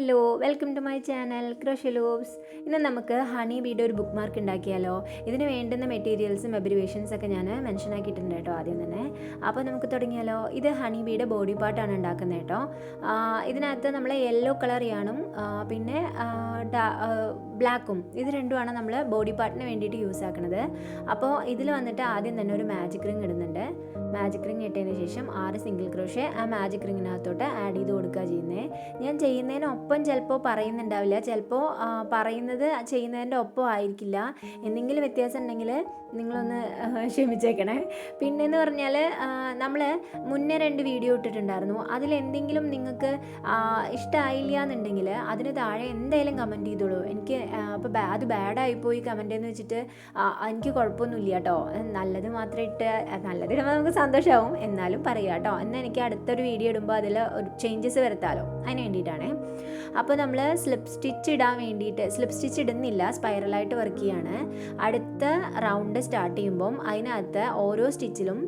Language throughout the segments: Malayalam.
Hello, welcome to my channel crochet loops. ഇന്ന് നമുക്ക് ഹണി ബീയുടെ ഒരു ബുക്ക് മാർക്ക് ഉണ്ടാക്കിയാലോ. ഇതിന് വേണ്ടുന്ന മെറ്റീരിയൽസും അബ്രിവേഷൻസൊക്കെ ഞാൻ മെൻഷൻ ആക്കിയിട്ടുണ്ട് കേട്ടോ ആദ്യം തന്നെ. അപ്പോൾ നമുക്ക് തുടങ്ങിയാലോ. ഇത് ഹണി ബീയുടെ ബോഡി പാർട്ടാണ് ഉണ്ടാക്കുന്നത് കേട്ടോ. ഇതിനകത്ത് നമ്മൾ യെല്ലോ കളർ യാണും പിന്നെ ബ്ലാക്കും ഇത് രണ്ടുമാണ് നമ്മൾ ബോഡി പാർട്ടിന് വേണ്ടിയിട്ട് യൂസ് ആക്കുന്നത്. അപ്പോൾ ഇതിൽ വന്നിട്ട് ആദ്യം തന്നെ ഒരു മാജിക് റിങ് ഇടുന്നുണ്ട്. മാജിക് റിങ് ഇട്ടതിന് ശേഷം 6 സിംഗിൾ ക്രോഷ്യ ആ മാജിക് റിങ്ങിനകത്തോട്ട് ആഡ് ചെയ്ത് കൊടുക്കുക ചെയ്യുന്നത്. ഞാൻ ചെയ്യുന്നതിനൊപ്പം ചിലപ്പോൾ പറയുന്നുണ്ടാവില്ല, ചിലപ്പോൾ പറയുന്നത് ചെയ്യുന്നതിൻ്റെ ഒപ്പം ആയിരിക്കില്ല. എന്തെങ്കിലും വ്യത്യാസം ഉണ്ടെങ്കിൽ നിങ്ങളൊന്ന് ക്ഷമിച്ചേക്കണേ. പിന്നെയെന്ന് പറഞ്ഞാൽ നമ്മൾ മുന്നേ 2 വീഡിയോ ഇട്ടിട്ടുണ്ടായിരുന്നു. അതിലെന്തെങ്കിലും നിങ്ങൾക്ക് ഇഷ്ടമായില്ല എന്നുണ്ടെങ്കിൽ അതിന് താഴെ എന്തായാലും കമൻറ്റ് ചെയ്തോളൂ. എനിക്ക് അപ്പോൾ അത് ബാഡായിപ്പോയി കമൻറ്റ് എന്ന് വെച്ചിട്ട് എനിക്ക് കുഴപ്പമൊന്നുമില്ല കേട്ടോ. നല്ലത് മാത്രം ഇട്ട് നല്ലതിടുമ്പോൾ നമുക്ക് സന്തോഷമാവും, എന്നാലും പറയുക കേട്ടോ. എന്നാൽ എനിക്ക് അടുത്തൊരു വീഡിയോ ഇടുമ്പോൾ അതിൽ ഒരു ചേഞ്ചസ് വരുത്താമല്ലോ, അതിന് വേണ്ടിയിട്ടാണ്. അപ്പോൾ നമ്മൾ സ്ലിപ്പ് സ്റ്റിച്ച് ഇടാൻ വേണ്ടിയിട്ട് സ്ലിപ്പ് സ്റ്റിച്ച് ഇടുന്നില്ല, സ്പൈറലായിട്ട് വർക്ക് ചെയ്യാണ്. അടുത്ത റൗണ്ട് സ്റ്റാർട്ട് ചെയ്യുമ്പം അതിനകത്ത് ഓരോ സ്റ്റിച്ചിലും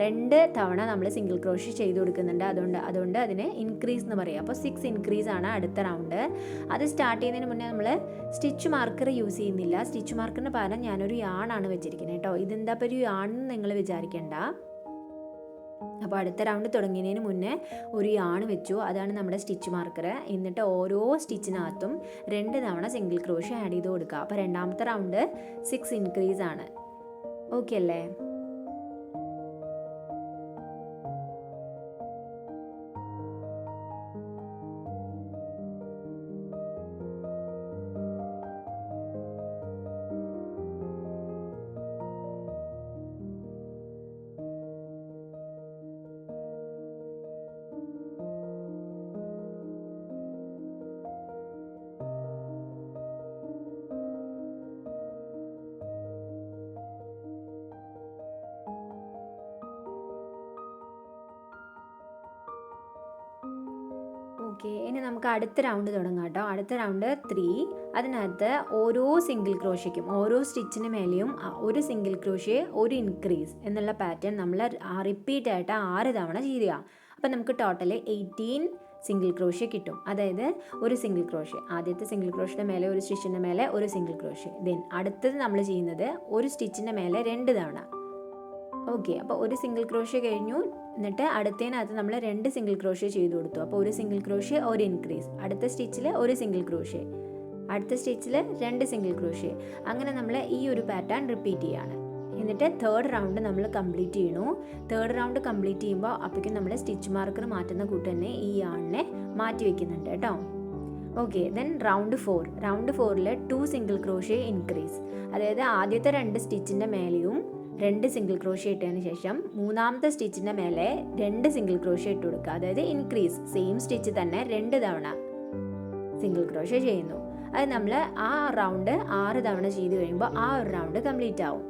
2 തവണ നമ്മൾ സിംഗിൾ ക്രോഷ്യ ചെയ്ത് കൊടുക്കുന്നുണ്ട്. അതുകൊണ്ട് അതിന് ഇൻക്രീസ് എന്ന് പറയും. അപ്പോൾ 6 ഇൻക്രീസ് ആണ് അടുത്ത റൗണ്ട്. അത് സ്റ്റാർട്ട് ചെയ്യുന്നതിന് മുന്നേ നമ്മൾ സ്റ്റിച്ച് മാർക്കർ യൂസ് ചെയ്യുന്നില്ല. സ്റ്റിച്ച് മാർക്കറിന് പകരം ഞാനൊരു യാണാണ് വെച്ചിരിക്കുന്നത് കേട്ടോ. ഇതെന്താ ഇപ്പോൾ ഒരു യാണെന്ന് നിങ്ങൾ വിചാരിക്കേണ്ട. അപ്പോൾ അടുത്ത റൗണ്ട് തുടങ്ങിയതിന് മുന്നേ ഒരു യാൺ വെച്ചു, അതാണ് നമ്മുടെ സ്റ്റിച്ച് മാർക്കർ. എന്നിട്ട് ഓരോ സ്റ്റിച്ചിനകത്തും 2 തവണ സിംഗിൾ ക്രോഷ്യ ആഡ് ചെയ്ത് കൊടുക്കുക. അപ്പോൾ രണ്ടാമത്തെ റൗണ്ട് 6 ഇൻക്രീസ് ആണ്. ഓക്കെ അല്ലേ? ഓക്കെ, ഇനി നമുക്ക് അടുത്ത റൗണ്ട് തുടങ്ങാം കേട്ടോ. അടുത്ത റൗണ്ട് 3. അതിനകത്ത് ഓരോ സിംഗിൾ ക്രോഷ്യയ്ക്കും ഓരോ സ്റ്റിച്ചിന് മേലെയും ഒരു സിംഗിൾ ക്രോഷ്യ ഒരു ഇൻക്രീസ് എന്നുള്ള പാറ്റേൺ നമ്മൾ റിപ്പീറ്റ് ആയിട്ട് 6 തവണ ചെയ്യുക. അപ്പം നമുക്ക് ടോട്ടൽ 18 സിംഗിൾ ക്രോഷ്യ കിട്ടും. അതായത് ഒരു സിംഗിൾ ക്രോഷ്യ, ആദ്യത്തെ സിംഗിൾ ക്രോഷ്യയുടെ മേലെ ഒരു സ്റ്റിച്ചിൻ്റെ മേലെ ഒരു സിംഗിൾ ക്രോഷ്യ. ദെൻ അടുത്തത് നമ്മൾ ചെയ്യുന്നത് ഒരു സ്റ്റിച്ചിൻ്റെ മേലെ 2 തവണ. ഓക്കെ, അപ്പോൾ ഒരു സിംഗിൾ ക്രോഷ്യ കഴിഞ്ഞു. എന്നിട്ട് അടുത്തതിനകത്ത് നമ്മൾ 2 സിംഗിൾ ക്രോഷ്യ ചെയ്ത് കൊടുത്തു. അപ്പോൾ ഒരു സിംഗിൾ ക്രോഷ്യ ഒരു ഇൻക്രീസ്, അടുത്ത സ്റ്റിച്ചിൽ ഒരു സിംഗിൾ ക്രോഷ്യ, അടുത്ത സ്റ്റിച്ചിൽ 2 സിംഗിൾ ക്രോഷ്യ. അങ്ങനെ നമ്മൾ ഈ ഒരു പാറ്റേൺ റിപ്പീറ്റ് ചെയ്യാണ്. എന്നിട്ട് 3rd റൗണ്ട് നമ്മൾ കംപ്ലീറ്റ് ചെയ്യണു. 3rd റൗണ്ട് കംപ്ലീറ്റ് ചെയ്യുമ്പോൾ അപ്പോഴേക്കും നമ്മൾ സ്റ്റിച്ച് മാർക്കർ മാറ്റുന്ന കൂട്ട് തന്നെ ഈ യാണിനെ മാറ്റി വെക്കുന്നുണ്ട് കേട്ടോ. Okay, then round 4. റൗണ്ട് 4ൽ 2 സിംഗിൾ ക്രോഷ്യ ഇൻക്രീസ്. അതായത് ആദ്യത്തെ 2 സ്റ്റിച്ചിൻ്റെ മേലെയും 2 സിംഗിൾ ക്രോഷ്യ ഇട്ടതിന് ശേഷം മൂന്നാമത്തെ സ്റ്റിച്ചിൻ്റെ മേലെ 2 സിംഗിൾ ക്രോഷ്യ ഇട്ട് കൊടുക്കുക. അതായത് ഇൻക്രീസ്, സെയിം സ്റ്റിച്ച് തന്നെ 2 തവണ സിംഗിൾ ക്രോഷ്യ ചെയ്യുന്നു. അത് നമ്മൾ ആ റൗണ്ട് 6 തവണ ചെയ്ത് കഴിയുമ്പോൾ ആ ഒരു റൗണ്ട് കംപ്ലീറ്റ് ആവും.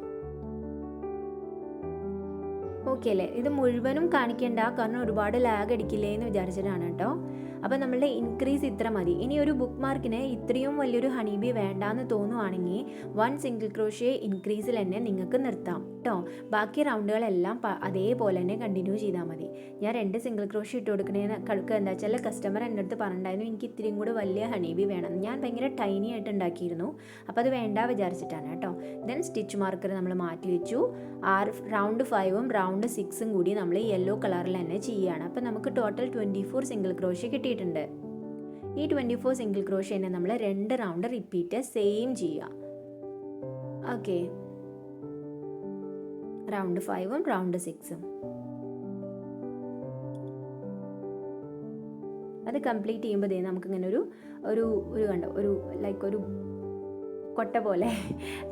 ഓക്കെ അല്ലേ? ഇത് മുഴുവനും കാണിക്കേണ്ട, കാരണം ഒരുപാട് ലാഗ് അടിക്കില്ലേ എന്ന് വിചാരിച്ചിട്ടാണ് കേട്ടോ. അപ്പോൾ നമ്മളുടെ ഇൻക്രീസ് ഇത്ര മതി. ഇനി ഒരു ബുക്ക് മാർക്കിന് ഇത്രയും വലിയൊരു ഹണിബി വേണ്ടാന്ന് തോന്നുവാണെങ്കിൽ 1 സിംഗിൾ ക്രോഷ്യ ഇൻക്രീസിൽ തന്നെ നിങ്ങൾക്ക് നിർത്താം കേട്ടോ. ബാക്കി റൗണ്ടുകളെല്ലാം അതേപോലെ തന്നെ കണ്ടിന്യൂ ചെയ്താൽ മതി. ഞാൻ 2 സിംഗിൾ ക്രോഷ്യ ഇട്ട് കൊടുക്കുന്നതിന് എന്താ വെച്ചാൽ കസ്റ്റമർ എൻ്റെ അടുത്ത് പറഞ്ഞിട്ടുണ്ടായിരുന്നു എനിക്ക് ഇത്രയും കൂടെ വലിയ ഹണിബി വേണം. ഞാൻ ഭയങ്കര ടൈനി ആയിട്ട് ഉണ്ടാക്കിയിരുന്നു, അപ്പോൾ അത് വേണ്ട വിചാരിച്ചിട്ടാണ് കേട്ടോ. ദെൻ സ്റ്റിച്ച് മാർക്കർ നമ്മൾ മാറ്റി വെച്ചു. റൗണ്ട് 5ഉം റൗണ്ട് 6ഉം കൂടി നമ്മൾ യെല്ലോ കളറിൽ തന്നെ ചെയ്യുകയാണ്. അപ്പോൾ നമുക്ക് ടോട്ടൽ 24 സിംഗിൾ ക്രോഷ്യ കിട്ടിയിട്ടുണ്ട്. ഈ 24 സിംഗിൾ ക്രോഷ്യനെ നമ്മൾ 2 റൗണ്ട് റിപ്പീറ്റ് സെയിം ചെയ്യുക. ഓക്കെ, റൗണ്ട് 5ഉം റൗണ്ട് 6ഉം അത് കംപ്ലീറ്റ് ചെയ്യുമ്പോൾ നമുക്കിങ്ങനെ ഒരു കണ്ടോ, ഒരു ലൈക്ക് ഒരു കൊട്ട പോലെ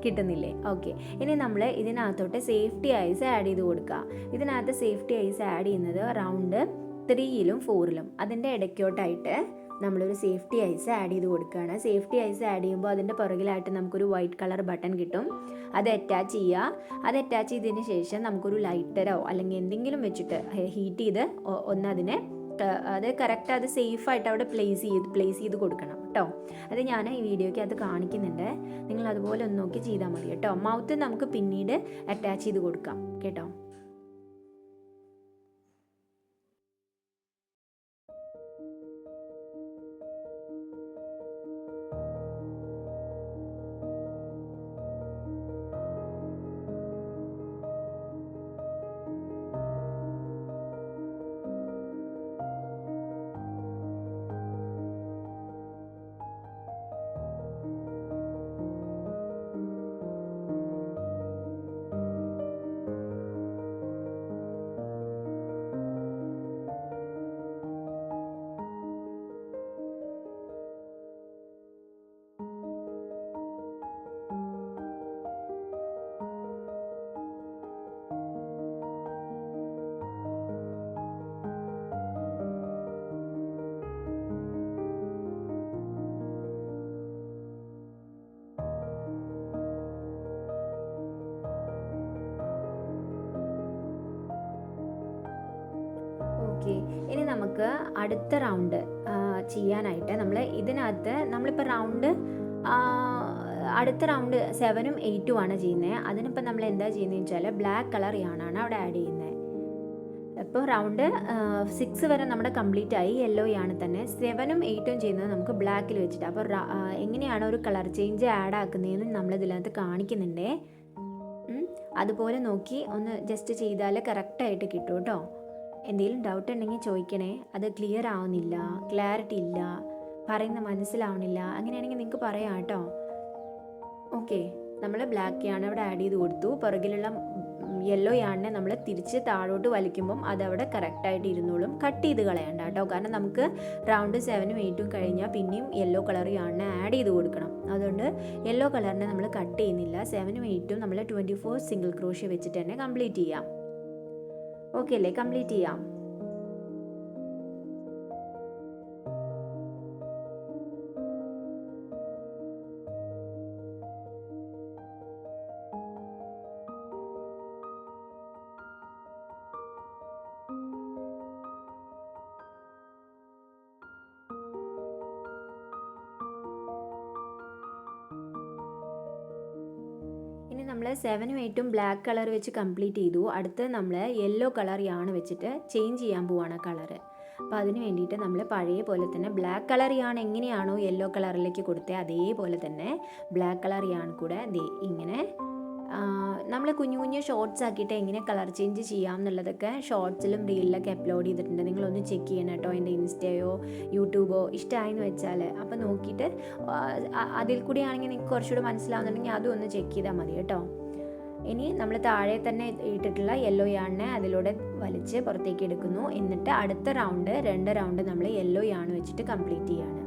കിട്ടുന്നില്ലേ? ഓക്കെ, ഇനി നമ്മൾ ഇതിനകത്തോട്ട് സേഫ്റ്റി ഐസ് ആഡ് ചെയ്ത് കൊടുക്കുക. ഇതിനകത്ത് സേഫ്റ്റി ഐസ് ആഡ് ചെയ്യുന്നത് റൗണ്ട് 3ലും 4ലും അതിൻ്റെ ഇടയ്ക്കോട്ടായിട്ട് നമ്മളൊരു സേഫ്റ്റി ഐസ് ആഡ് ചെയ്ത് കൊടുക്കുകയാണ്. സേഫ്റ്റി ഐസ് ആഡ് ചെയ്യുമ്പോൾ അതിൻ്റെ പുറകിലായിട്ട് നമുക്കൊരു വൈറ്റ് കളർ ബട്ടൺ കിട്ടും. അത് അറ്റാച്ച് ചെയ്യുക. അത് അറ്റാച്ച് ചെയ്തതിന് ശേഷം നമുക്കൊരു ലൈറ്ററോ അല്ലെങ്കിൽ എന്തെങ്കിലും വെച്ചിട്ട് ഹീറ്റ് ചെയ്ത് ഒന്നതിനെ അത് കറക്റ്റ് അത് സേഫായിട്ട് അവിടെ പ്ലേസ് ചെയ്ത് കൊടുക്കണം കേട്ടോ. അത് ഞാൻ ഈ വീഡിയോയ്ക്ക് അത് കാണിക്കുന്നുണ്ട്, നിങ്ങൾ അതുപോലെ ഒന്ന് നോക്കി ചെയ്താൽ മതി കേട്ടോ. മൗത്ത് നമുക്ക് പിന്നീട് അറ്റാച്ച് ചെയ്ത് കൊടുക്കാം കേട്ടോ. നമുക്ക് അടുത്ത റൗണ്ട് ചെയ്യാനായിട്ട് നമ്മൾ ഇതിനകത്ത് നമ്മളിപ്പോൾ അടുത്ത റൗണ്ട് 7ഉം 8ഉം ആണ് ചെയ്യുന്നത്. അതിനിപ്പോൾ നമ്മൾ എന്താ ചെയ്യുന്നതെന്ന് വെച്ചാൽ ബ്ലാക്ക് കളർ യാണാണ് അവിടെ ആഡ് ചെയ്യുന്നത്. ഇപ്പോൾ റൗണ്ട് 6 വരെ നമ്മുടെ കംപ്ലീറ്റ് ആയി, യെല്ലോ യാണ് തന്നെ. 7ഉം 8ഉം ചെയ്യുന്നത് നമുക്ക് ബ്ലാക്കിൽ വെച്ചിട്ട്. അപ്പോൾ എങ്ങനെയാണ് ഒരു കളർ ചേഞ്ച് ആഡ് ആക്കുന്നതെന്ന് നമ്മളിതിനകത്ത് കാണിക്കുന്നുണ്ടേ. അതുപോലെ നോക്കി ഒന്ന് ജസ്റ്റ് ചെയ്താൽ കറക്റ്റായിട്ട് കിട്ടും കേട്ടോ. എന്തെങ്കിലും ഡൗട്ട് ഉണ്ടെങ്കിൽ ചോദിക്കണേ. അത് ക്ലിയർ ആവുന്നില്ല, ക്ലാരിറ്റി ഇല്ല, പറയുന്ന മനസ്സിലാവണില്ല, അങ്ങനെയാണെങ്കിൽ നിങ്ങൾക്ക് പറയാം കേട്ടോ. ഓക്കെ, നമ്മൾ ബ്ലാക്ക് യാണ് അവിടെ ആഡ് ചെയ്ത് കൊടുത്തു. പുറകിലുള്ള യെല്ലോ യാണിനെ നമ്മൾ തിരിച്ച് താഴോട്ട് വലിക്കുമ്പം അതവിടെ കറക്റ്റായിട്ട് ഇരുന്നോളും. കട്ട് ചെയ്ത് കളയണ്ട കേട്ടോ, കാരണം നമുക്ക് റൗണ്ട് 7ഉം 8ഉം കഴിഞ്ഞാൽ പിന്നെയും യെല്ലോ കളർ യാണിനെ ആഡ് ചെയ്ത് കൊടുക്കണം. അതുകൊണ്ട് യെല്ലോ കളറിനെ നമ്മൾ കട്ട് ചെയ്യുന്നില്ല. 7ഉം 8ഉം നമ്മൾ 24 സിംഗിൾ ക്രോഷ്യ വെച്ചിട്ട് തന്നെ കംപ്ലീറ്റ് ചെയ്യാം. ഓക്കെ അല്ലേ? കംപ്ലീറ്റ് ചെയ്യാം. ഇനി നമ്മൾ 7ഉം 8ഉം ബ്ലാക്ക് കളർ വെച്ച് കംപ്ലീറ്റ് ചെയ്തു. അടുത്ത് നമ്മൾ യെല്ലോ കളർ യാണ് വെച്ചിട്ട് ചേഞ്ച് ചെയ്യാൻ പോവാണ് കളറ്. അപ്പോൾ അതിന് വേണ്ടിയിട്ട് നമ്മൾ പഴയ പോലെ തന്നെ ബ്ലാക്ക് കളർ യാണ് എങ്ങനെയാണോ യെല്ലോ കളറിലേക്ക് കൊടുത്തത് അതേപോലെ തന്നെ ബ്ലാക്ക് കളർ യാണ് കൂടെ ഇങ്ങനെ നമ്മൾ കുഞ്ഞു കുഞ്ഞു ഷോർട്സ് ആക്കിയിട്ട് എങ്ങനെ കളർ ചേഞ്ച് ചെയ്യാം എന്നുള്ളതൊക്കെ ഷോർട്സിലും റീലിലൊക്കെ അപ്ലോഡ് ചെയ്തിട്ടുണ്ട്. നിങ്ങളൊന്ന് ചെക്ക് ചെയ്യണം കേട്ടോ. എൻ്റെ ഇൻസ്റ്റയോ യൂട്യൂബോ ഇഷ്ടമായെന്ന് വെച്ചാൽ അപ്പോൾ നോക്കിയിട്ട് അതിൽ കൂടി ആണെങ്കിൽ നിങ്ങൾക്ക് കുറച്ചുകൂടി മനസ്സിലാവുന്നുണ്ടെങ്കിൽ അതും ഒന്ന് ചെക്ക് ചെയ്താൽ മതി കേട്ടോ. ഇനി നമ്മൾ താഴെ തന്നെ ഇട്ടിട്ടുള്ള യെല്ലോ യാണിനെ അതിലൂടെ വലിച്ച് പുറത്തേക്ക് എടുക്കുന്നു. എന്നിട്ട് അടുത്ത റൗണ്ട് 2 റൗണ്ട് നമ്മൾ യെല്ലോ യാണ് വെച്ചിട്ട് കംപ്ലീറ്റ് ചെയ്യാണ്.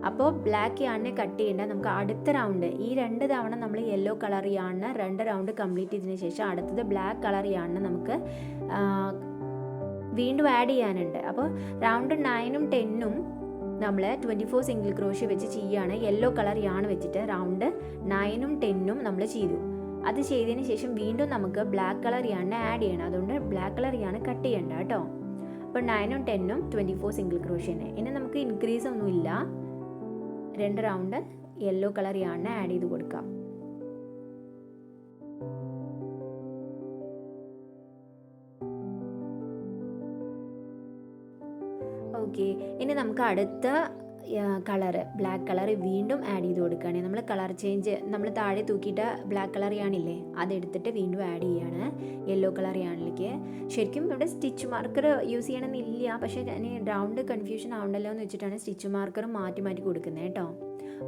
അപ്പോൾ ബ്ലാക്ക് യാണിനെ കട്ട് ചെയ്യേണ്ട. നമുക്ക് അടുത്ത റൗണ്ട് ഈ 2 തവണ നമ്മൾ യെല്ലോ കളർ യാണിന് 2 റൗണ്ട് കംപ്ലീറ്റ് ചെയ്തതിന് ശേഷം അടുത്തത് ബ്ലാക്ക് കളർ യാണിന് നമുക്ക് വീണ്ടും ആഡ് ചെയ്യാനുണ്ട്. അപ്പോൾ റൗണ്ട് 9ഉം 10ഉം നമ്മൾ 24 സിംഗിൾ ക്രോഷ്യ വെച്ച് ചെയ്യുകയാണ്. യെല്ലോ കളർ യാണ് വെച്ചിട്ട് റൗണ്ട് 9ഉം 10ഉം നമ്മൾ ചെയ്തു. അത് ചെയ്തതിന് ശേഷം വീണ്ടും നമുക്ക് ബ്ലാക്ക് കളർ യാണിനെ ആഡ് ചെയ്യണം. അതുകൊണ്ട് ബ്ലാക്ക് കളർ യാണ് കട്ട് ചെയ്യണ്ട കേട്ടോ. അപ്പോൾ 9ഉം 10ഉം 24 സിംഗിൾ ക്രോഷ്യനെ. ഇനി നമുക്ക് ഇൻക്രീസ് ഒന്നുമില്ല. 2 റൗണ്ട് യെല്ലോ കളർ യാണിനെ ആഡ് ചെയ്ത് കൊടുക്കാം. ഓക്കെ, ഇനി നമുക്ക് അടുത്ത കളറ് ബ്ലാക്ക് കളർ വീണ്ടും ആഡ് ചെയ്ത് കൊടുക്കുകയാണെങ്കിൽ നമ്മൾ കളർ ചേഞ്ച് നമ്മൾ താഴെ തൂക്കിയിട്ട് ബ്ലാക്ക് കളർ യാണില്ലേ അതെടുത്തിട്ട് വീണ്ടും ആഡ് ചെയ്യുകയാണ് യെല്ലോ കളർ യാണിലേക്ക്. ശരിക്കും ഇവിടെ സ്റ്റിച്ച് മാർക്കർ യൂസ് ചെയ്യണമെന്നില്ല, പക്ഷേ ഞാൻ റൗണ്ട് കൺഫ്യൂഷൻ ആവണ്ടല്ലോ എന്ന് വെച്ചിട്ടാണ് സ്റ്റിച്ച് മാർക്കർ മാറ്റി മാറ്റി കൊടുക്കുന്നത് കേട്ടോ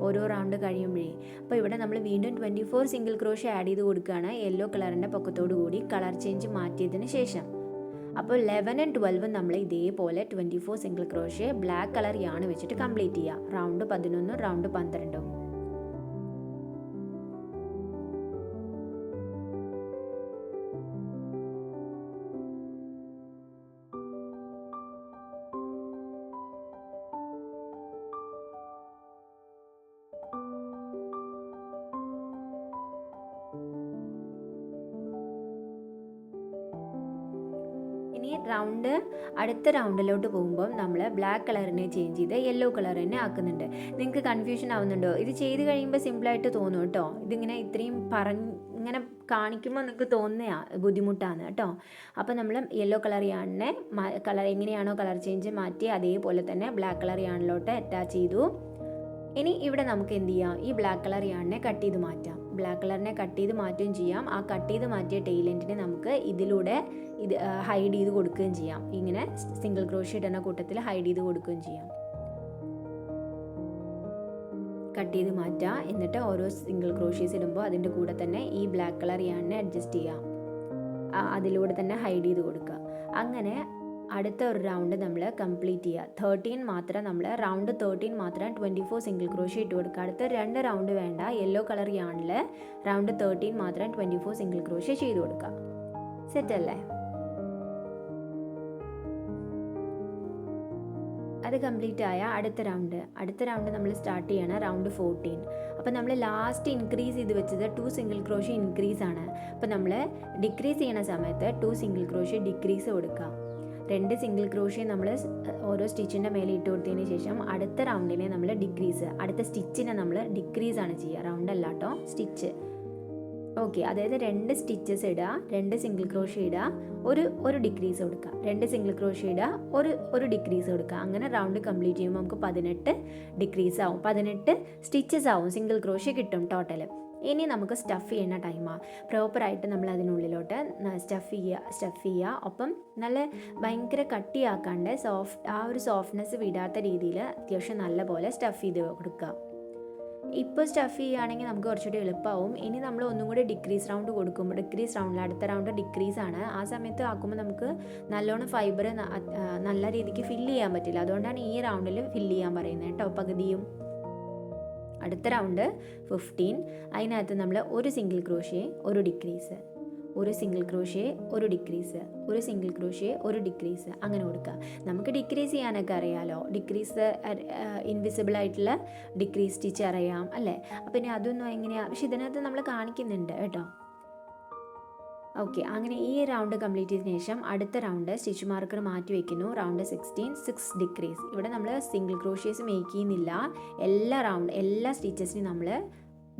ഓരോ റൗണ്ട് കഴിയുമ്പോഴേ. അപ്പോൾ ഇവിടെ നമ്മൾ വീണ്ടും 24 സിംഗിൾ ക്രോഷ്യ ആഡ് ചെയ്ത് കൊടുക്കുകയാണ് യെല്ലോ കളറിൻ്റെ പൊക്കത്തോടു കൂടി കളർ ചേഞ്ച് മാറ്റിയതിന് ശേഷം. അപ്പോൾ 11ഉം 12ഉം നമ്മൾ ഇതേപോലെ 24 സിംഗിൾ ക്രോഷ്യ ബ്ലാക്ക് കളർ യാണ് വെച്ചിട്ട് കംപ്ലീറ്റ് ചെയ്യുക. റൗണ്ട് 11ഉം റൗണ്ട് 12ഉം. ഇനി അടുത്ത റൗണ്ടിലോട്ട് പോകുമ്പോൾ നമ്മൾ ബ്ലാക്ക് കളറിനെ ചേഞ്ച് ചെയ്ത് യെല്ലോ കളർ തന്നെ ആക്കുന്നുണ്ട്. നിങ്ങൾക്ക് കൺഫ്യൂഷൻ ആവുന്നുണ്ടോ? ഇത് ചെയ്ത് കഴിയുമ്പോൾ സിമ്പിളായിട്ട് തോന്നും കേട്ടോ. ഇതിങ്ങനെ ഇത്രയും ഇങ്ങനെ കാണിക്കുമ്പോൾ നിങ്ങൾക്ക് തോന്നുന്ന ബുദ്ധിമുട്ടാണ് കേട്ടോ. അപ്പോൾ നമ്മൾ യെല്ലോ കളർ യാണിനെ എങ്ങനെയാണോ കളർ ചേഞ്ച് മാറ്റി അതേപോലെ തന്നെ ബ്ലാക്ക് കളർ യാണിലോട്ട് അറ്റാച്ച് ചെയ്തു. ഇനി ഇവിടെ നമുക്ക് എന്ത് ചെയ്യാം, ഈ ബ്ലാക്ക് കളർ യാണിനെ കട്ട് ചെയ്ത് മാറ്റാം. ബ്ലാക്ക് കളറിനെ കട്ട് ചെയ്ത് മാറ്റുകയും ചെയ്യാം. ആ കട്ട് ചെയ്ത് മാറ്റിയ ടെയിലെൻറ്റിനെ നമുക്ക് ഇതിലൂടെ ഹൈഡ് ചെയ്ത് കൊടുക്കുകയും ചെയ്യാം. ഇങ്ങനെ സിംഗിൾ ക്രോഷ്യ ഇടുന്ന കൂട്ടത്തിൽ ഹൈഡ് ചെയ്ത് കൊടുക്കുകയും ചെയ്യാം. കട്ട് ചെയ്ത് മാറ്റുക. എന്നിട്ട് ഓരോ സിംഗിൾ ക്രോഷ്യേസ് ഇടുമ്പോൾ അതിൻ്റെ കൂടെ തന്നെ ഈ ബ്ലാക്ക് കളർ യാണിനെ അഡ്ജസ്റ്റ് ചെയ്യാം. അതിലൂടെ തന്നെ ഹൈഡ് ചെയ്ത് കൊടുക്കുക. അങ്ങനെ അടുത്ത ഒരു റൗണ്ട് നമ്മൾ കംപ്ലീറ്റ് ചെയ്യുക. 13 മാത്രം നമ്മൾ റൗണ്ട് 13 മാത്രം 24 സിംഗിൾ ക്രോഷ്യ ഇട്ട് കൊടുക്കുക. അടുത്ത 2 റൗണ്ട് വേണ്ട. യെല്ലോ കളർ യാണിൽ റൗണ്ട് 13 മാത്രം 24 സിംഗിൾ ക്രോഷ്യ ചെയ്ത് കൊടുക്കുക. സെറ്റല്ലേ? അത് കംപ്ലീറ്റ് ആയ അടുത്ത റൗണ്ട് നമ്മൾ സ്റ്റാർട്ട് ചെയ്യണം റൗണ്ട് 14. അപ്പോൾ നമ്മൾ ലാസ്റ്റ് ഇൻക്രീസ് ചെയ്ത് വെച്ചത് 2 സിംഗിൾ ക്രോഷ്യ ഇൻക്രീസ് ആണ്. അപ്പോൾ നമ്മൾ ഡിക്രീസ് ചെയ്യണ സമയത്ത് 2 സിംഗിൾ ക്രോഷ്യ ഡിക്രീസ് കൊടുക്കുക. 2 സിംഗിൾ ക്രോഷ്യ നമ്മൾ ഓരോ സ്റ്റിച്ചിൻ്റെ മേലെ ഇട്ട് കൊടുത്തതിന് ശേഷം അടുത്ത റൗണ്ടിനെ നമ്മൾ ഡിക്രീസ്, അടുത്ത സ്റ്റിച്ചിനെ നമ്മൾ ഡിക്രീസ് ആണ് ചെയ്യുക, റൗണ്ട് അല്ല കേട്ടോ, സ്റ്റിച്ച്. ഓക്കെ, അതായത് 2 സ്റ്റിച്ചസ് ഇടുക, 2 സിംഗിൾ ക്രോഷ്യ ഇടുക, ഒരു ഡിക്രീസ് കൊടുക്കുക, 2 സിംഗിൾ ക്രോഷ്യ ഇടുക, ഒരു ഡിക്രീസ് കൊടുക്കുക. അങ്ങനെ റൗണ്ട് കംപ്ലീറ്റ് ചെയ്യുമ്പോൾ നമുക്ക് 18 ഡിക്രീസ് ആവും, 18 സ്റ്റിച്ചസ് ആവും, സിംഗിൾ ക്രോഷ്യ കിട്ടും ടോട്ടൽ. ഇനി നമുക്ക് സ്റ്റഫ് ചെയ്യുന്ന ടൈമാണ്. പ്രോപ്പറായിട്ട് നമ്മൾ അതിനുള്ളിലോട്ട് സ്റ്റഫ് ചെയ്യുക. ഒപ്പം നല്ല ഭയങ്കര കട്ടിയാക്കാണ്ട് ആ ഒരു സോഫ്റ്റ്നെസ് വിടാത്ത രീതിയിൽ അത്യാവശ്യം നല്ല പോലെ സ്റ്റഫ് ചെയ്ത് കൊടുക്കുക. ഇപ്പോൾ സ്റ്റഫ് ചെയ്യുകയാണെങ്കിൽ നമുക്ക് കുറച്ചുകൂടി എളുപ്പമാവും. ഇനി നമ്മൾ ഒന്നും കൂടി ഡിക്രീസ് റൗണ്ട് കൊടുക്കുമ്പോൾ, ഡിക്രീസ് റൗണ്ടിൽ അടുത്ത റൗണ്ട് ഡിക്രീസ് ആണ്, ആ സമയത്ത് ആക്കുമ്പോൾ നമുക്ക് നല്ലോണം ഫൈബർ നല്ല രീതിക്ക് ഫില്ല് ചെയ്യാൻ പറ്റില്ല. അതുകൊണ്ടാണ് ഈ റൗണ്ടിൽ ഫില്ല് ചെയ്യാൻ പറയുന്നത് കേട്ടോ, പകുതിയും. അടുത്ത റൗണ്ട് 15, അതിനകത്ത് നമ്മൾ ഒരു സിംഗിൾ ക്രോഷ്യ, ഒരു ഡിക്രീസ്, ഒരു സിംഗിൾ ക്രോഷ്യ, ഒരു ഡിക്രീസ്, ഒരു സിംഗിൾ ക്രോഷ്യ, ഒരു ഡിക്രീസ്, അങ്ങനെ കൊടുക്കുക. നമുക്ക് ഡിക്രീസ് ചെയ്യാനൊക്കെ അറിയാമല്ലോ, ഡിക്രീസ് ഇൻവിസിബിൾ ആയിട്ടുള്ള ഡിക്രീസ് സ്റ്റിച്ച് അറിയാം അല്ലേ. അപ്പം ഇനി അതൊന്നും എങ്ങനെയാണ്, പക്ഷെ ഇതിനകത്ത് നമ്മൾ കാണിക്കുന്നുണ്ട് കേട്ടോ. ഓക്കെ, അങ്ങനെ ഈ റൗണ്ട് കംപ്ലീറ്റ് ചെയ്തതിന് ശേഷം അടുത്ത റൗണ്ട് സ്റ്റിച്ച് മാർക്കർ മാറ്റി വയ്ക്കുന്നു. Round 16, 6 decrease. ഇവിടെ നമ്മൾ സിംഗിൾ ക്രോഷ്യേസ് മേക്ക് ചെയ്യുന്നില്ല, എല്ലാ സ്റ്റിച്ചസിനും നമ്മൾ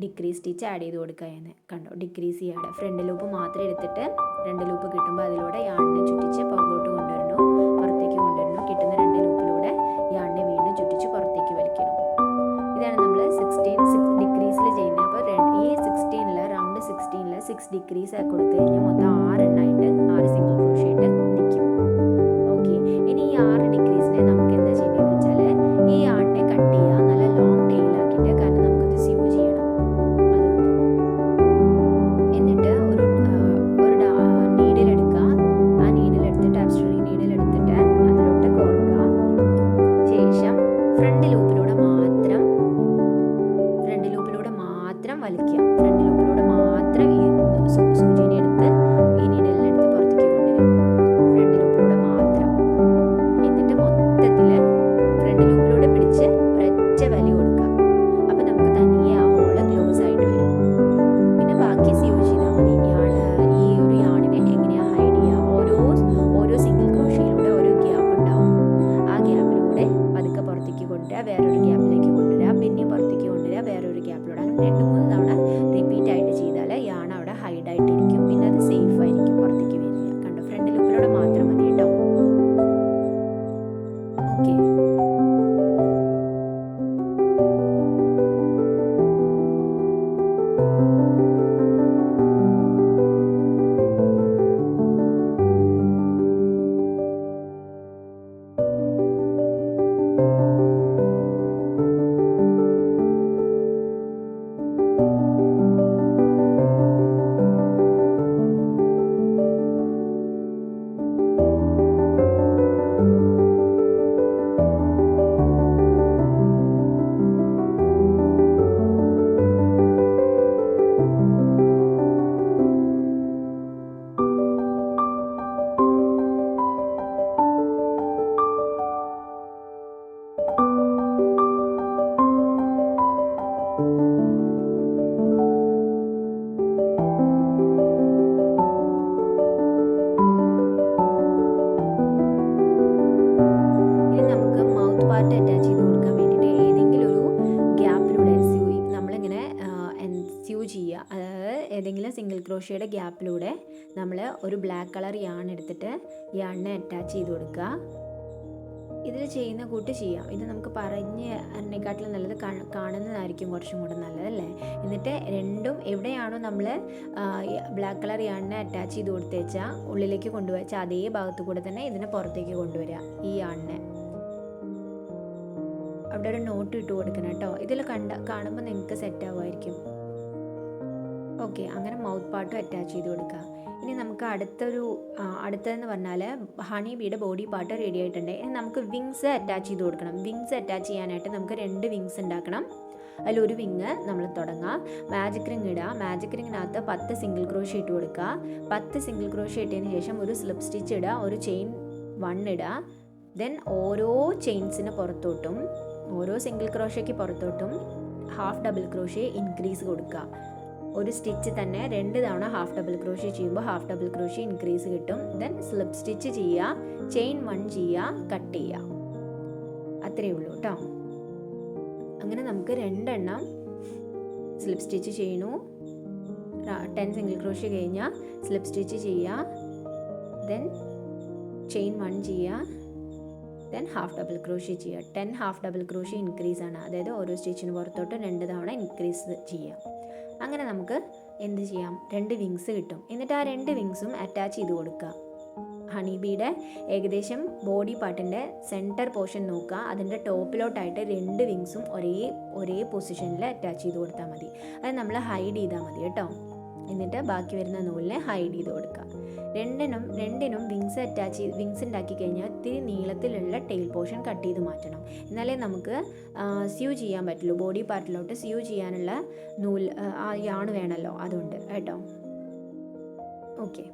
ഡിക്രീസ് സ്റ്റിച്ച് ആഡ് ചെയ്ത് കൊടുക്കുക. കണ്ടോ, ഡിക്രീസ് ചെയ്യാതെ ഫ്രണ്ട് ലൂപ്പ് മാത്രം എടുത്തിട്ട് 2 ലൂപ്പ് കിട്ടുമ്പോൾ അതിലൂടെ യാണിനെ ചുറ്റിച്ച് പുറകോട്ട് കൊണ്ടുവരണം, പുറത്തേക്ക് കൊണ്ടുവരണം. കിട്ടുന്ന 2 ലൂപ്പിലൂടെ യാണിനെ വീണ്ടും ചുറ്റിച്ച് പുറത്തേക്ക് വലിക്കണം. ഇതാണ് നമ്മൾ 16 ഡിക്രീസിൽ ചെയ്യുന്നത്. അപ്പോൾ ഈ 16ൽ റൗണ്ട് 16ൽ 6 ഡിക്രീസ് ആക്കി കൊടുത്തു കഴിഞ്ഞാൽ മൊത്തം 6 എണ്ണമായിട്ട് 6 സിംഗിൾ ക്രോഷ്യ ആയിട്ട് നിൽക്കും. ഓക്കെ, ഇനി ഈ 6 ഡിക്രീസിനെ നമുക്ക് എന്താ ചെയ്യേണ്ടതെന്ന് വെച്ചാൽ ഈ യാണിനെ കട്ട് ചെയ്യുക, നല്ല ലോങ് ടെയിലാക്കിയിട്ട്, കാരണം നമുക്കത് സ്യൂ ചെയ്യണം. എന്നിട്ട് ഒരു നീഡിലെടുക്കുക, ആ നീഡിലെടുത്തിട്ട് അബ്സ്ട്രക്റ്റ് നീഡിലെടുത്തിട്ട് അതിലോട്ട് കോർക്കുക. ശേഷം ഫ്രണ്ട് ലൂപ്പിലൂടെ മാത്രം വലിക്കുക, ഫ്രണ്ട് ലൂപ്പിലൂടെ മാത്രം ഈ സൂചിനെ എടുത്ത് ഈ നീഡിലെടുത്ത് പുറത്തേക്ക് കൊണ്ടുവരാം, ഫ്രണ്ട് ലൂപ്പിലൂടെ മാത്രം. എന്നിട്ട് മൊത്തത്തിൽ ഫ്രണ്ട് ലൂപ്പിലൂടെ പിടിച്ച് ഒരൊറ്റ വലി കൊടുക്കുക. അപ്പം നമുക്ക് തനിയെ ആ ഹോള് ക്ലോസ് ആയിട്ട് വരും. പിന്നെ ബാക്കി സ്യൂ ചെയ്താൽ മതി. ഈ ഒരു യാണിനെ എങ്ങനെയാണ് ഹൈഡ് ചെയ്യുക, ഓരോ സിംഗിൾ ക്രോഷ്യയിലൂടെ ഓരോ ഗ്യാപ്പ് ഉണ്ടാവും, ആ ഗ്യാപ്പിലൂടെ പതുക്കെ പുറത്തേക്ക് കൊണ്ടുവരിക, വേറൊരു ഗ്യാപ്പിലേക്ക് കൊണ്ടുവരിക, പിന്നെയും പുറത്തേക്ക് കൊണ്ടുവരിക, വേറൊരു ഗ്യാപ്പിലൂടെ. അങ്ങനെ 2-3 തവണ റിപ്പീറ്റ് ആയിട്ട് ചെയ്താൽ യാൺ അവിടെ ഹൈഡായിട്ടിരിക്കും, പിന്നെ അത് സേഫ് ആയിരിക്കും, പുറത്തേക്ക് വരില്ല. കണ്ടോ, ഫ്രണ്ട് ലൂപ്പിലൂടെ മാത്രം മതി കേട്ടോ. ഓക്കെ, പാർട്ട് അറ്റാച്ച് ചെയ്ത് കൊടുക്കാൻ വേണ്ടിയിട്ട് ഏതെങ്കിലും ഒരു ഗ്യാപ്പിലൂടെ നമ്മളിങ്ങനെ സ്യൂ ചെയ്യുക. അതായത് ഏതെങ്കിലും സിംഗിൾ ക്രോഷ്യയുടെ ഗ്യാപ്പിലൂടെ നമ്മൾ ഒരു ബ്ലാക്ക് കളർ യാൺ എടുത്തിട്ട് യാണിനെ അറ്റാച്ച് ചെയ്ത് കൊടുക്കുക. ഇതിൽ ചെയ്യുന്ന കൂട്ട് ചെയ്യാം. ഇത് നമുക്ക് പറഞ്ഞ് അതിനെക്കാട്ടിലും നല്ലത് കാണുന്നതായിരിക്കും കുറച്ചും കൂടെ നല്ലതല്ലേ. എന്നിട്ട് രണ്ടും എവിടെയാണോ നമ്മൾ ബ്ലാക്ക് കളർ യാണിനെ അറ്റാച്ച് ചെയ്ത് കൊടുത്തേച്ചാൽ ഉള്ളിലേക്ക് കൊണ്ടുവച്ചാൽ അതേ ഭാഗത്തു കൂടെ തന്നെ ഇതിനെ പുറത്തേക്ക് കൊണ്ടുവരിക. ഈ യാണിനെ അവിടെ ഒരു നോട്ട് ഇട്ട് കൊടുക്കണം കേട്ടോ. ഇതിൽ കാണുമ്പോൾ നിങ്ങൾക്ക് സെറ്റ് ആവുമായിരിക്കും. ഓക്കെ, അങ്ങനെ മൗത്ത് പാർട്ടും അറ്റാച്ച് ചെയ്ത് കൊടുക്കുക. ഇനി നമുക്ക് അടുത്തതെന്ന് പറഞ്ഞാൽ ഹണി ബീയുടെ ബോഡി പാർട്ട് റെഡി ആയിട്ടുണ്ട്. ഇനി നമുക്ക് വിങ്സ് അറ്റാച്ച് ചെയ്ത് കൊടുക്കണം. വിങ്സ് അറ്റാച്ച് ചെയ്യാനായിട്ട് നമുക്ക് 2 വിങ്സ് ഉണ്ടാക്കണം. അതിലൊരു വിങ് നമ്മൾ തുടങ്ങാം. മാജിക് റിങ് ഇടുക. മാജിക് റിങ്ങിനകത്ത് 10 സിംഗിൾ ക്രോഷ്യ ഇട്ട് കൊടുക്കുക. 10 സിംഗിൾ ക്രോഷ്യ ഇട്ടതിന് ശേഷം ഒരു സ്ലിപ്പ് സ്റ്റിച്ച് ഇടുക, ഒരു ചെയിൻ 1 ഇടുക. ദെൻ ഓരോ ചെയിൻസിന് പുറത്തോട്ടും, ഓരോ സിംഗിൾ ക്രോഷ്യയ്ക്ക് പുറത്തോട്ടും ഹാഫ് ഡബിൾ ക്രോഷ്യ ഇൻക്രീസ് കൊടുക്കുക. ഒരു സ്റ്റിച്ച് തന്നെ 2 തവണ ഹാഫ് ഡബിൾ ക്രോഷ്യ ചെയ്യുമ്പോൾ ഹാഫ് ഡബിൾ ക്രോഷ്യ ഇൻക്രീസ് കിട്ടും. ദെൻ സ്ലിപ്പ് സ്റ്റിച്ച് ചെയ്യുക, ചെയിൻ 1 ചെയ്യുക, കട്ട് ചെയ്യുക. അത്രയേ ഉള്ളൂ കേട്ടോ. അങ്ങനെ നമുക്ക് 2 എണ്ണം സ്ലിപ്പ് സ്റ്റിച്ച് ചെയ്യണു. 10 സിംഗിൾ ക്രോഷ്യ കഴിഞ്ഞാൽ സ്ലിപ്പ് സ്റ്റിച്ച് ചെയ്യുക, ദെൻ ചെയിൻ 1 ചെയ്യുക, ദെൻ ഹാഫ് ഡബിൾ ക്രോഷ്യ ചെയ്യുക. 10 ഹാഫ് ഡബിൾ ക്രോഷ്യ ഇൻക്രീസ് ആണ്, അതായത് ഓരോ സ്റ്റിച്ചിന് പുറത്തോട്ട് 2 തവണ ഇൻക്രീസ് ചെയ്യാം. അങ്ങനെ നമുക്ക് എന്ത് ചെയ്യാം, 2 വിങ്സ് കിട്ടും. എന്നിട്ട് ആ 2 വിങ്സും അറ്റാച്ച് ചെയ്ത് കൊടുക്കുക. ഹണി ബീയുടെ ഏകദേശം ബോഡി പാർട്ടിൻ്റെ സെൻറ്റർ പോർഷൻ നോക്കുക, അതിൻ്റെ ടോപ്പിലോട്ടായിട്ട് 2 വിങ്സും ഒരേ പൊസിഷനിൽ അറ്റാച്ച് ചെയ്ത് കൊടുത്താൽ മതി. അത് നമ്മൾ ഹൈഡ് ചെയ്താൽ മതി കേട്ടോ. എന്നിട്ട് ബാക്കി വരുന്ന നൂലിനെ ഹൈഡ് ചെയ്ത് കൊടുക്കുക. രണ്ടിനും വിങ്സ് ഉണ്ടാക്കി കഴിഞ്ഞാൽ ഇത്തിരി നീളത്തിലുള്ള ടെയിൽ പോർഷൻ കട്ട് ചെയ്ത് മാറ്റണം. എന്നാലേ നമുക്ക് സ്യൂ ചെയ്യാൻ പറ്റുള്ളൂ. ബോഡി പാർട്ടിലോട്ട് സ്യൂ ചെയ്യാനുള്ള ആ യാൺ വേണമല്ലോ, അതുകൊണ്ട് കേട്ടോ. ഓക്കെ,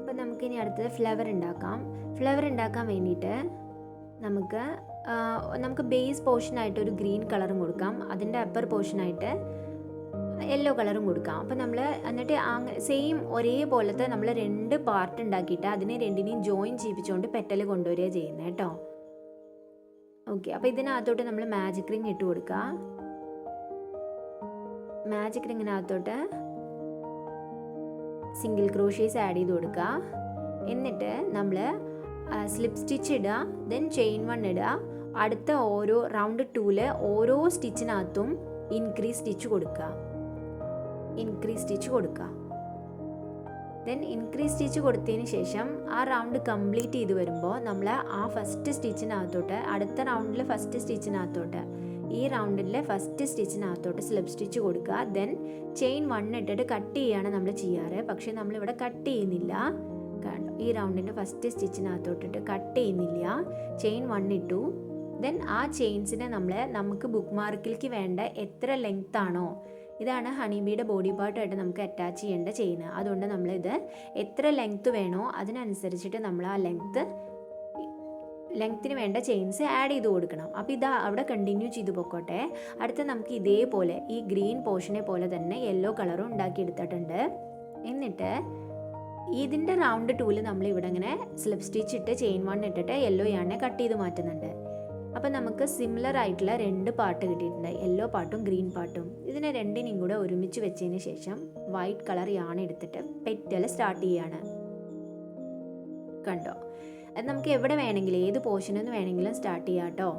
അപ്പം നമുക്കിനി അടുത്തത് ഫ്ലവർ ഉണ്ടാക്കാം. ഫ്ലവർ ഉണ്ടാക്കാൻ വേണ്ടിയിട്ട് നമുക്ക് ബേസ് പോർഷനായിട്ട് ഒരു ഗ്രീൻ കളറും കൊടുക്കാം, അതിൻ്റെ അപ്പർ പോർഷനായിട്ട് യെല്ലോ കളറും കൊടുക്കാം. അപ്പോൾ നമ്മൾ എന്നിട്ട് സെയിം ഒരേപോലത്തെ നമ്മൾ 2 പാർട്ട് ഉണ്ടാക്കിയിട്ട് അതിനെ 2നെയും ജോയിൻ ചെയ്യിപ്പിച്ചുകൊണ്ട് പെറ്റൽ കൊണ്ടുവരിക ചെയ്യുന്നത് കേട്ടോ. ഓക്കെ, അപ്പോൾ ഇതിനകത്തോട്ട് നമ്മൾ മാജിക് റിങ് ഇട്ട് കൊടുക്കുക. മാജിക് റിങ്ങിനകത്തോട്ട് സിംഗിൾ ക്രോഷ്യേസ് ആഡ് ചെയ്ത് കൊടുക്കുക. എന്നിട്ട് നമ്മൾ സ്ലിപ്പ് സ്റ്റിച്ച് ഇടുക, ദെൻ ചെയിൻ 1 ഇടുക. അടുത്ത ഓരോ റൗണ്ട് 2ൽ ഓരോ സ്റ്റിച്ചിനകത്തും ഇൻക്രീസ് സ്റ്റിച്ച് കൊടുക്കുക. ദെൻ ഇൻക്രീസ് സ്റ്റിച്ച് കൊടുത്തതിന് ശേഷം ആ റൗണ്ട് കംപ്ലീറ്റ് ചെയ്ത് വരുമ്പോൾ നമ്മൾ ആ ഫസ്റ്റ് സ്റ്റിച്ചിനകത്തോട്ട് അടുത്ത റൗണ്ടിൽ ഫസ്റ്റ് സ്റ്റിച്ചിനകത്തോട്ട് ഈ റൗണ്ടിലെ ഫസ്റ്റ് സ്റ്റിച്ചിനകത്തോട്ട് സ്ലിപ്പ് സ്റ്റിച്ച് കൊടുക്കുക. ദെൻ ചെയിൻ 1 ഇട്ടിട്ട് കട്ട് ചെയ്യുകയാണ് നമ്മൾ ചെയ്യാറ്, പക്ഷേ നമ്മളിവിടെ കട്ട് ചെയ്യുന്നില്ല. ഈ റൗണ്ടിൻ്റെ ഫസ്റ്റ് സ്റ്റിച്ചിനകത്തോട്ടിട്ട് കട്ട് ചെയ്യുന്നില്ല, ചെയിൻ 1 ഇട്ടു. ദെൻ ആ ചെയിൻസിനെ നമുക്ക് ബുക്ക് മാർക്കിലേക്ക് വേണ്ട എത്ര ലെങ്ത് ആണോ, ഇതാണ് ഹണിബീയുടെ ബോഡി പാർട്ടായിട്ട് നമുക്ക് അറ്റാച്ച് ചെയ്യേണ്ട ചെയിൻ. അതുകൊണ്ട് നമ്മളിത് എത്ര ലെങ്ത്ത് വേണോ അതിനനുസരിച്ചിട്ട് നമ്മൾ ആ ലെങ്ത്തിന് വേണ്ട ചെയിൻസ് ആഡ് ചെയ്ത് കൊടുക്കണം. അപ്പോൾ ഇതാ അവിടെ കണ്ടിന്യൂ ചെയ്ത് പൊക്കോട്ടെ. അടുത്ത് നമുക്ക് ഇതേപോലെ ഈ ഗ്രീൻ പോർഷനെ പോലെ തന്നെ യെല്ലോ കളറും ഉണ്ടാക്കിയെടുത്തിട്ടുണ്ട്. എന്നിട്ട് ഇതിൻ്റെ റൗണ്ട് 2ൽ നമ്മൾ ഇവിടെ ഇങ്ങനെ സ്ലിപ്പ് സ്റ്റിച്ച് ഇട്ട് ചെയിൻ 1 ഇട്ടിട്ട് യെല്ലോ യാണിനെ കട്ട് ചെയ്ത് മാറ്റുന്നുണ്ട്. അപ്പം നമുക്ക് സിമിലർ ആയിട്ടുള്ള 2 പാർട്ട് കിട്ടിയിട്ടുണ്ട്, യെല്ലോ പാർട്ടും ഗ്രീൻ പാർട്ടും. ഇതിനെ 2നെയും കൂടെ ഒരുമിച്ച് വെച്ചതിന് ശേഷം വൈറ്റ് കളർ യാൺ എടുത്തിട്ട് പെറ്റൽ സ്റ്റാർട്ട് ചെയ്യാണ്. കണ്ടോ, അത് നമുക്ക് എവിടെ വേണമെങ്കിലും ഏത് പോർഷനിൽ നിന്ന് വേണമെങ്കിലും സ്റ്റാർട്ട് ചെയ്യാം കേട്ടോ,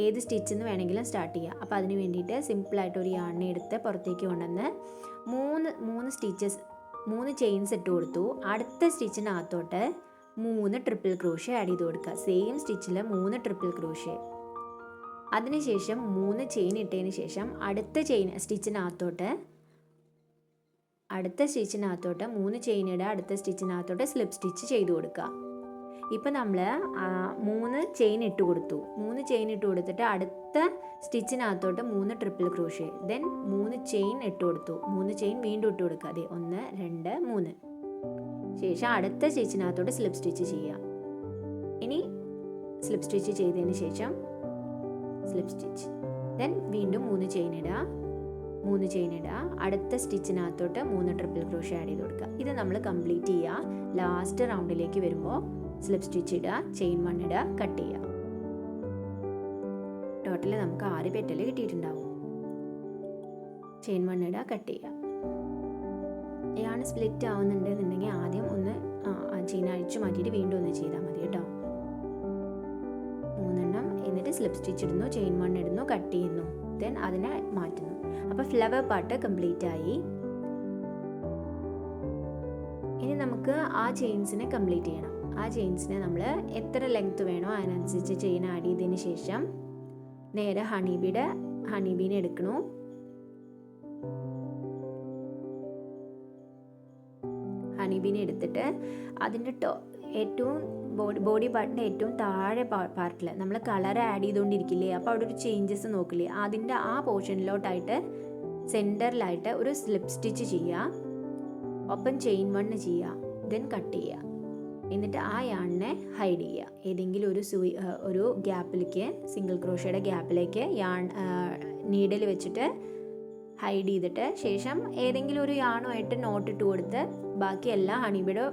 ഏത് സ്റ്റിച്ചിൽ നിന്ന് വേണമെങ്കിലും സ്റ്റാർട്ട് ചെയ്യാം. അപ്പോൾ അതിന് വേണ്ടിയിട്ട് സിമ്പിളായിട്ട് ഒരു യാണിനെ എടുത്ത് പുറത്തേക്ക് കൊണ്ടുവന്ന് 3 ചെയിൻസ് ഇട്ട് കൊടുത്തു. അടുത്ത സ്റ്റിച്ചിനകത്തോട്ട് 3 ട്രിപ്പിൾ ക്രോഷ്യ ആഡ് ചെയ്ത് കൊടുക്കുക. സെയിം സ്റ്റിച്ചിൽ 3 ട്രിപ്പിൾ ക്രോഷ്യ. അതിനുശേഷം 3 ചെയിൻ ഇട്ടതിന് ശേഷം അടുത്ത സ്റ്റിച്ചിനകത്തോട്ട് 3 ചെയിൻ ഇടുക. അടുത്ത സ്റ്റിച്ചിനകത്തോട്ട് സ്ലിപ്പ് സ്റ്റിച്ച് ചെയ്ത് കൊടുക്കുക. ഇപ്പം നമ്മൾ 3 ചെയിൻ ഇട്ട് കൊടുത്തു. 3 ചെയിൻ ഇട്ട് കൊടുത്തിട്ട് അടുത്ത സ്റ്റിച്ചിനകത്തോട്ട് 3 ട്രിപ്പിൾ ക്രോഷ്യ. ദെൻ 3 ചെയിൻ ഇട്ട് കൊടുത്തു. 3 ചെയിൻ വീണ്ടും ഇട്ട് കൊടുക്കുക. അതെ, 1 2 3. ശേഷം അടുത്ത സ്റ്റിച്ചിനകത്തോട്ട് സ്ലിപ്പ് സ്റ്റിച്ച് ചെയ്യുക. ഇനി സ്ലിപ്പ് സ്റ്റിച്ച് ചെയ്തതിന് ശേഷം സ്ലിപ്പ് സ്റ്റിച്ച്, ദെൻ വീണ്ടും 3 ചെയിൻ ഇടുക. അടുത്ത സ്റ്റിച്ചിനകത്തോട്ട് 3 ട്രിപ്പിൾ ക്രോഷ്യ ആഡ് ചെയ്ത് കൊടുക്കുക. ഇത് നമ്മൾ കംപ്ലീറ്റ് ചെയ്യുക. ലാസ്റ്റ് റൗണ്ടിലേക്ക് വരുമ്പോൾ സ്ലിപ്പ് സ്റ്റിച്ച് ഇടുക, ചെയിൻ 1 ഇടുക, കട്ട് ചെയ്യുക. ടോട്ടൽ നമുക്ക് 6 പെറ്റൽ കിട്ടിയിട്ടുണ്ടാവും. ചെയിൻ 1 ഇടുക, കട്ട് ചെയ്യുക. യാണ് സ്പ്ലിറ്റ് ആവുന്നുണ്ടെന്നുണ്ടെങ്കിൽ ആദ്യം ഒന്ന് ചെയിൻ അഴിച്ചു മാറ്റിയിട്ട് വീണ്ടും ഒന്ന് ചെയ്താൽ മതി കേട്ടോ. 3 എണ്ണം. എന്നിട്ട് സ്ലിപ്പ് സ്റ്റിച്ച് ഇടുന്നു, ചെയിൻ 1 ഇടുന്നു, കട്ട് ചെയ്യുന്നു, ദെൻ അതിനെ മാറ്റുന്നു. അപ്പോൾ ഫ്ലവർ പാർട്ട് കംപ്ലീറ്റ് ആയി. ഇനി നമുക്ക് ആ ചെയിൻസിനെ കംപ്ലീറ്റ് ചെയ്യണം. ആ ചെയിൻസിനെ നമ്മൾ എത്ര ലെങ്ത് വേണോ അതിനനുസരിച്ച് ചെയിൻ ആഡ് ചെയ്തതിന് ശേഷം നേരെ ഹണിബീനെ എടുക്കണു. ഹണിബീനെ എടുത്തിട്ട് അതിൻ്റെ ഏറ്റവും ബോഡി പാർട്ടിൻ്റെ ഏറ്റവും താഴെ പാർട്ടിൽ നമ്മൾ കളർ ആഡ് ചെയ്തുകൊണ്ടിരിക്കില്ലേ, അപ്പോൾ അവിടെ ഒരു ചേഞ്ചസ് നോക്കില്ലേ, അതിൻ്റെ ആ പോർഷനിലോട്ടായിട്ട് സെൻറ്ററിലായിട്ട് ഒരു സ്ലിപ്പ് സ്റ്റിച്ച് ചെയ്യുക. ഒപ്പം ചെയിൻ 1 ചെയ്യുക. ദെൻ കട്ട് ചെയ്യുക. എന്നിട്ട് ആ യാണിനെ ഹൈഡ് ചെയ്യുക. ഏതെങ്കിലും ഒരു ഗ്യാപ്പിലേക്ക്, സിംഗിൾ ക്രോഷയുടെ ഗ്യാപ്പിലേക്ക് നീഡിൽ വെച്ചിട്ട് ഹൈഡ് ചെയ്തിട്ട് ശേഷം ഏതെങ്കിലും ഒരു യാണുമായിട്ട് നോട്ട് ഇട്ട് കൊടുത്ത് ബാക്കി എല്ലാ ഹണിബിയുടെ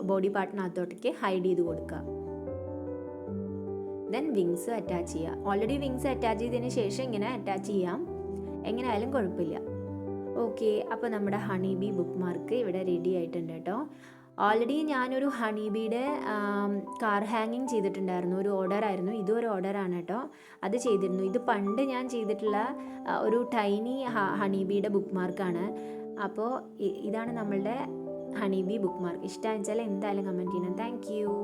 ബോഡി പാർട്ടിനകത്തോട്ടേക്ക് ഹൈഡ് ചെയ്ത് കൊടുക്കുക. ദെൻ വിങ്സ് അറ്റാച്ച് ചെയ്യുക. ഓൾറെഡി വിങ്സ് അറ്റാച്ച് ചെയ്തതിന് ശേഷം ഇങ്ങനെ അറ്റാച്ച് ചെയ്യാം, എങ്ങനെയായാലും കുഴപ്പമില്ല. ഓക്കെ, അപ്പോൾ നമ്മുടെ ഹണിബി ബുക്ക് മാർക്ക് ഇവിടെ റെഡി ആയിട്ടുണ്ട് കേട്ടോ. ഓൾറെഡി ഞാനൊരു ഹണിബിയുടെ കാർ ഹാങ്ങിങ് ചെയ്തിട്ടുണ്ടായിരുന്നു. ഒരു ഓർഡറായിരുന്നു, ഇതും ഒരു ഓർഡറാണ് കേട്ടോ. അത് ചെയ്തിരുന്നു. ഇത് പണ്ട് ഞാൻ ചെയ്തിട്ടുള്ള ഒരു ടൈനി ഹണിബിയുടെ ബുക്ക് മാർക്കാണ്. അപ്പോൾ ഇതാണ് നമ്മളുടെ ഹണിബി ബുക്ക് മാർക്ക്. ഇഷ്ടമാണെന്ന് വെച്ചാൽ എന്തായാലും കമൻറ്റ് ചെയ്യണം. Thank you.